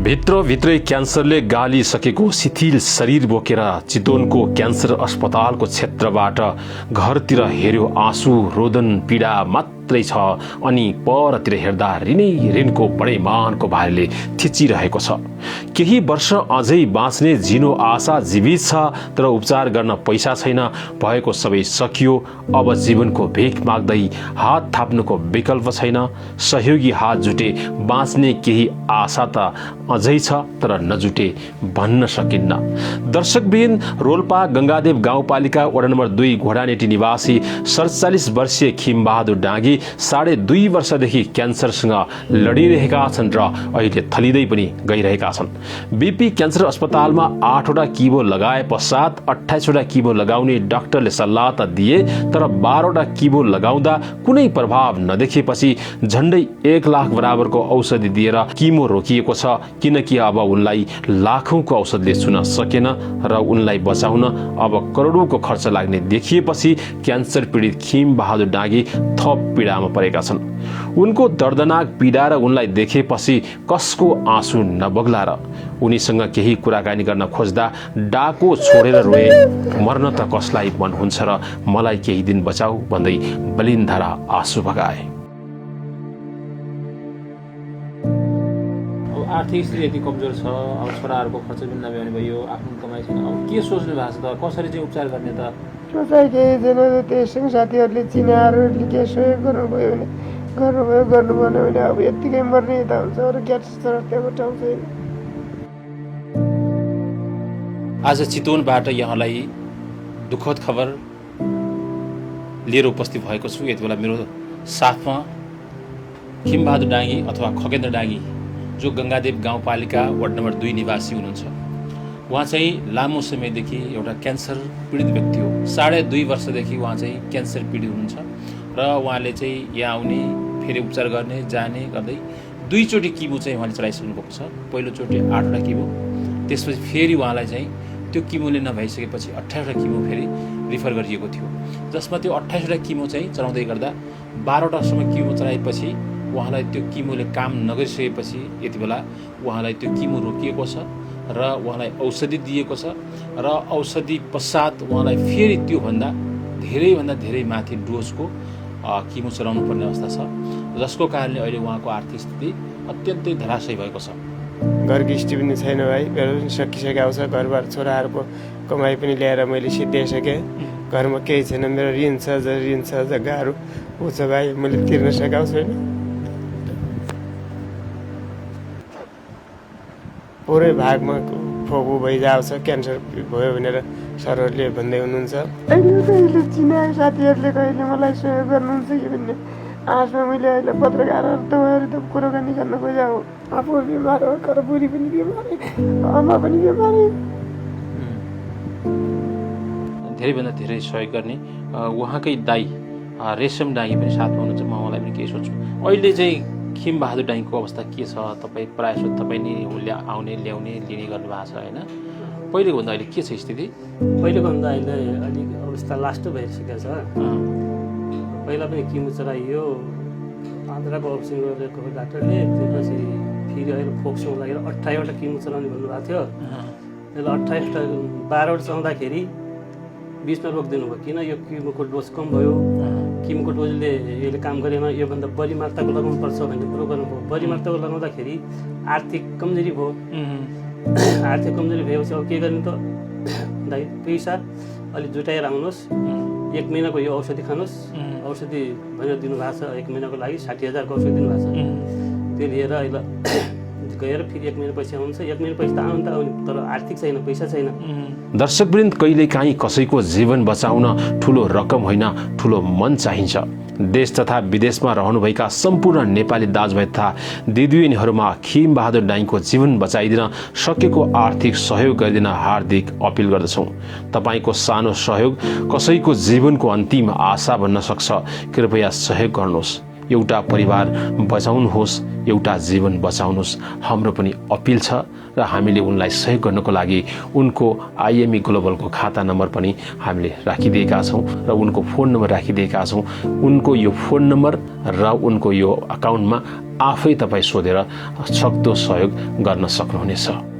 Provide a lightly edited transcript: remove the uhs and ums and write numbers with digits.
भित्रभित्रै क्यान्सरले गालिसकेको शिथिल शरीर बोकेर चितवनको क्यान्सर अस्पतालको क्षेत्रबाट घरतिर हेर्यो आँसु रोदन पीडा मात्रै छ अनि परतिर हेर्दा ऋणै ऋणको बढैमानको भारले थिचिरहेको छ। केही वर्ष अझै बाँच्ने झिनो आशा जीवित छ, तर उपचार गर्न पैसा छैन, भएको सबै सकियो। अब जीवनको भिख माग्दै हात थाप्नुको विकल्प छैन। सहयोगी हात जुटे बाँच्ने केही आशा त अझै छ, तर नजुटे भन्न सकिन्न। दर्शकबिन रोल्पा गंगादेव गाउँपालिका वडा नम्बर 2 घोडानेटी निवासी 47 वर्षीय खिमबहादुर डाँगी 2.5 वर्षदेखि क्यान्सरसँग लडिरहेका छन् र अहिले थलिँदै पनि गइरहेका छन्। बीपी क्यान्सर अस्पतालमा 8वटा किमो लगाए पश्चात 28वटा किमो लगाउने डाक्टरले सल्लाह त दिए, तर 12वटा किमो लगाउँदा कुनै प्रभाव नदेखेपछि झण्डै 1 लाख बराबरको औषधि दिएर किमो रोकिएको छ, किनकि अब उनलाई लाखौंको औषधले छुन सकेन र उनलाई बचाउन अब करोडौंको खर्च लाग्ने देखिएपछि क्यान्सर पीडित खिमबहादुर डाँगी थप पीडामा परेका छन्। उनको दर्दनाक पीडा र उनलाई देखेपछि कसको आँसु नबग्ला र उनीसँग केही कुराकानी गर्न खोज्दा डाको छोडेर रोए। मर्न त कसलाई मन हुन्छ र मलाई केही दिन बचाऊ भन्दै बलिन्धारा आँसु बगाए। आर्थिक स्थिति यति कमजोर छ, अब छोराहरूको खर्च पनि नभ्याउने भयो, आफ्नो कमाइ छैन, अब के सोच्नु भएको छ त? कसरी चाहिँ उपचार गर्ने त? सोचाइ केही छैन। त्यससँग साथीहरूले चिनाहरूले के सहयोग गर्नुभयो भने गर्नु भएन भने अब यत्तिकै मर्ने यता हुन्छ, अरू क्यान्सर त्यहाँको ठाउँ छैन। आज चितवनबाट यहाँलाई दुःखद खबर लिएर उपस्थित भएको छु। यति बेला मेरो साथमा खिमबहादुर डाँगी अथवा खगेन्द्र डाँगी, जो गंगादेव गाउँपालिका वार्ड नम्बर 2 निवासी हुनुहुन्छ। उहाँ चाहिँ लामो समयदेखि एउटा क्यान्सर पीडित व्यक्ति हो। 2.5 वर्षदेखि उहाँ चाहिँ क्यान्सर पीडित हुनुहुन्छ र उहाँले चाहिँ यहाँ आउने, फेरि उपचार गर्ने, जाने गर्दै 2 चोटि किमो चाहिँ उहाँले चलाइसक्नु भएको छ। पहिलोचोटि 8वटा किमो, त्यसपछि फेरि उहाँलाई चाहिँ त्यो किमोले नभइसकेपछि 28वटा किमो फेरि रिफर गरिएको थियो, जसमा त्यो 28वटा किमो चाहिँ चलाउँदै गर्दा 12वटासम्म किमो चलाएपछि उहाँलाई त्यो किमोले काम नगरिसकेपछि यति बेला उहाँलाई त्यो किमो रोकिएको छ र उहाँलाई औषधि दिएको छ र औषधि पश्चात उहाँलाई फेरि त्योभन्दा धेरै माथि डोजको किमो चलाउनु पर्ने अवस्था छ, जसको कारणले अहिले उहाँको आर्थिक स्थिति अत्यन्तै धराशयी भएको छ। घरको स्थिति पनि छैन भाइ, मेरो पनि सकिसकेको छ। घरबाट छोराहरूको कमाइ पनि ल्याएर मैले सिद्ध्याइसकेँ। घरमा केही छैन, मेरो ऋण छ, जग्गाहरू ऊ छ भाइ, मैले तिर्न सकेको छैन। पुरै भागमा फोकु भइजान्छ, क्यान्सर भयो भनेर सरहरूले भन्दै हुनुहुन्छ। अहिले चिनाएको साथीहरूले कहिले मलाई सहयोग गर्नुहुन्छ कि भन्ने आशमा मैले अहिले पत्रकारहरू त कुराकानी गर्न खोजेँ। आफू बिमार हो, तर बुढी पनि बिमार, आमा पनि बिमार। धेरैभन्दा धेरै सहयोग गर्ने उहाँकै दाइ रेशम डाँगी पनि साथमा हुनुहुन्छ। म उहाँलाई पनि केही सोध्छु। अहिले चाहिँ खिमबहादुर डाँगीको अवस्था के छ? तपाईँ प्रायः जसो तपाईँ नै आउने ल्याउने लिने गर्नुभएको छ होइन? पहिलेको भन्दा अहिले के छ स्थिति? पहिलेको भन्दा अहिले अलिक अवस्था लास्ट भइसकेको छ। पहिला पनि किमो चलाइयो, आन्द्राको अप्सन गरेको डाक्टरले, त्यसपछि फेरि अहिले फोक्सोमा लागेर 28वटा किमो चलाउने भन्नुभएको थियो। त्यसले 28वटा 12वटा चलाउँदाखेरि बिचमा रोकिदिनु भयो, किन यो किमोको डोज कम भयो, किमोको डोजले यसले काम गरेन, योभन्दा बढी मात्राको लगाउनु पर्छ भन्ने कुरो गर्नुभयो। बढी मात्राको लगाउँदाखेरि आर्थिक कमजोरी भयो। आर्थिक कमजोरी भएपछि अब के गर्ने त दाइ? पैसा अलिक जुटाएर आउनुहोस्, 1 महिनाको यो औषधि खानुहोस्। औषधि भनेर दिनुभएको छ, 1 महिनाको लागि 60,000को औषधि दिनुभएको छ। त्यो लिएर अहिले गएर फेरि 1 महिना पैसा आउँछ। 1 महिना पैसा त आउनु त आउने, तर आर्थिक छैन, पैसा छैन। दर्शकवृन्द, कहिलेकाहीँ कसैको जीवन बचाउन ठुलो रकम होइन, ठुलो मन चाहिन्छ। देश तथा विदेशमा रहनुभएका सम्पूर्ण नेपाली दाजुभाइ तथा दिदीबहिनीहरूमा खिमबहादुर डाँगीको जीवन बचाइदिन सकेको आर्थिक सहयोग गरिदिन हार्दिक अपिल गर्दछौँ। तपाईँको सानो सहयोग कसैको जीवनको अन्तिम आशा बन्न सक्छ। कृपया सहयोग गर्नुहोस्। एउटा परिवार बचाउनुहोस्, एउटा जीवन बचाउनुहोस्, हाम्रो पनि अपिल छ र हामीले उनलाई सहयोग गर्नको लागि उनको आइएमई ग्लोबलको खाता नम्बर पनि हामीले राखिदिएका छौँ र उनको फोन नम्बर राखिदिएका छौँ। उनको यो फोन नम्बर र उनको यो अकाउन्टमा आफै तपाईँ सोधेर सक्दो सहयोग गर्न सक्नुहुनेछ।